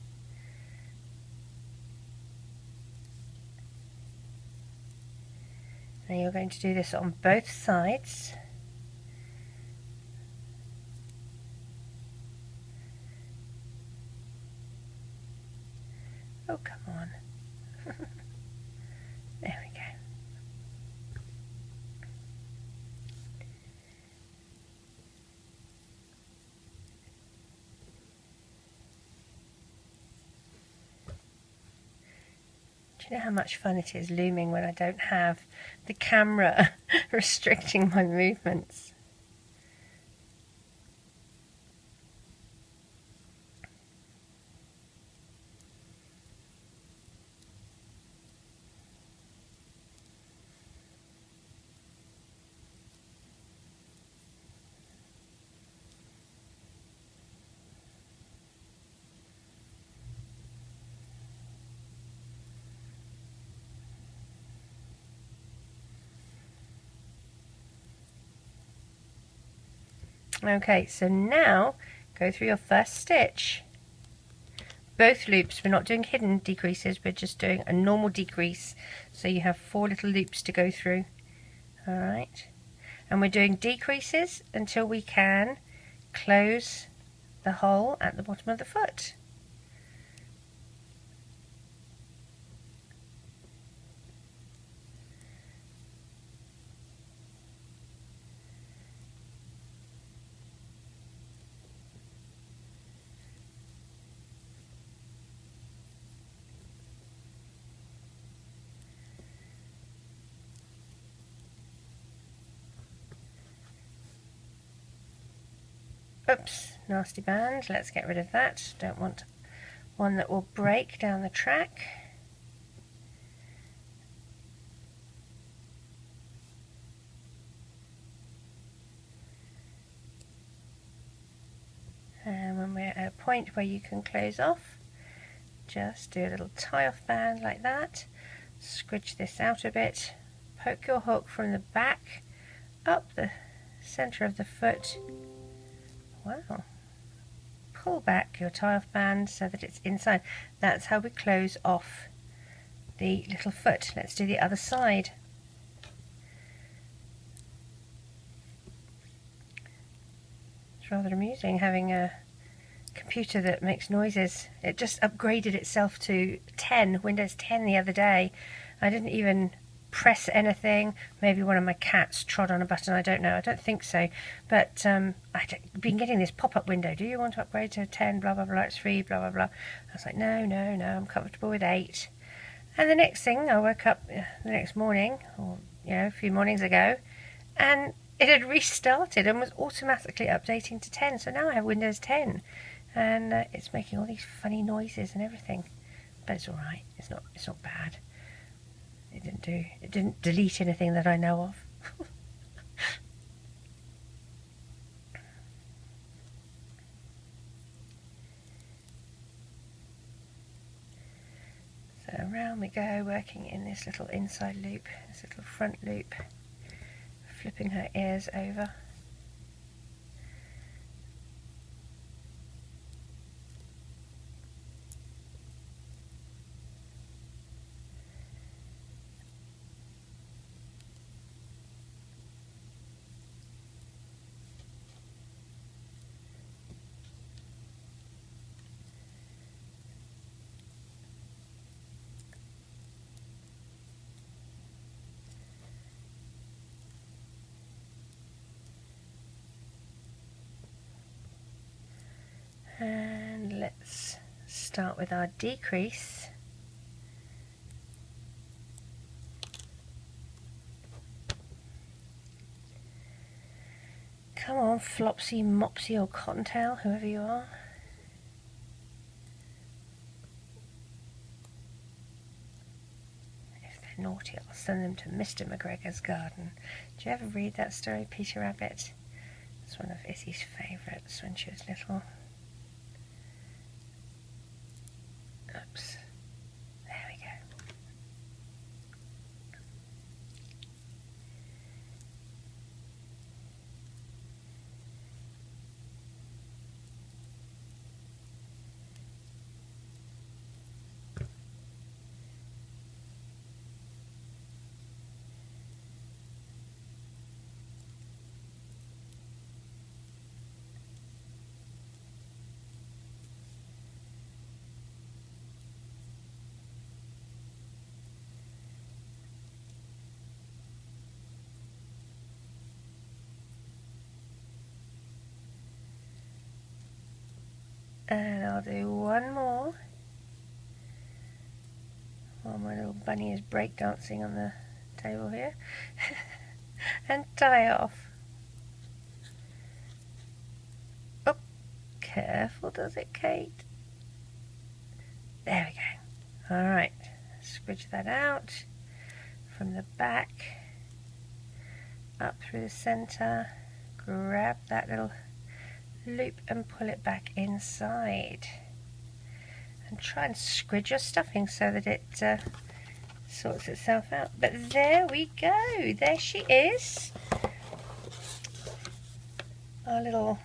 Now you're going to do this on both sides. Oh, come on. There we go. Do you know how much fun it is looming when I don't have the camera restricting my movements? Okay, so now go through your first stitch. Both loops, we're not doing hidden decreases, we're just doing a normal decrease. So you have 4 little loops to go through. Alright, and we're doing decreases until we can close the hole at the bottom of the foot. Oops, nasty band, let's get rid of that. Don't want one that will break down the track. point where you can close off. Just do a little tie-off band like that. Scridge this out a bit. Poke your hook from the back up the center of the foot. Wow. Pull back your tie-off band so that it's inside. That's how we close off the little foot. Let's do the other side. It's rather amusing having a computer that makes noises. It just upgraded itself to 10, Windows 10 the other day. I didn't even press anything. Maybe one of my cats trod on a button, I don't know. I don't think so. But I've been getting this pop-up window. Do you want to upgrade to 10, blah, blah, blah, it's free, blah, blah, blah. I was like, no, no, no, I'm comfortable with 8. And the next thing, I woke up the next morning, or a few mornings ago, and it had restarted and was automatically updating to 10. So now I have Windows 10, and it's making all these funny noises and everything. But it's all right. It's not bad. It didn't delete anything that I know of. So around we go, working in this little inside loop, this little front loop, flipping her ears over. And let's start with our decrease. Come on, Flopsy, Mopsy or Cottontail, whoever you are. If they're naughty, I'll send them to Mr. McGregor's garden. Do you ever read that story, Peter Rabbit? It's one of Izzy's favourites when she was little. Oops. There we go. And I'll do one more while my little bunny is breakdancing on the table here. And tie off. Oh, careful does it, Kate? There we go. Alright, scridge that out from the back, up through the centre, grab that little loop and pull it back inside, and try and scridge your stuffing so that it sorts itself out. But there we go, there she is, our little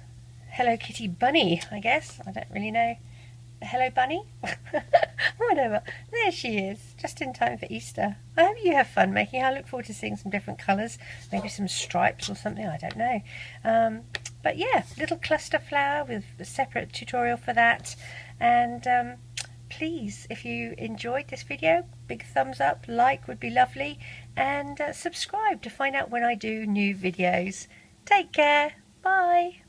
Hello Kitty bunny, I guess. I don't really know. Hello bunny? Whatever. There she is, just in time for Easter. I hope you have fun making. I look forward to seeing some different colours, maybe some stripes or something, I don't know. But yeah, little cluster flower with a separate tutorial for that. And please, if you enjoyed this video, big thumbs up, like would be lovely, and subscribe to find out when I do new videos. Take care, bye.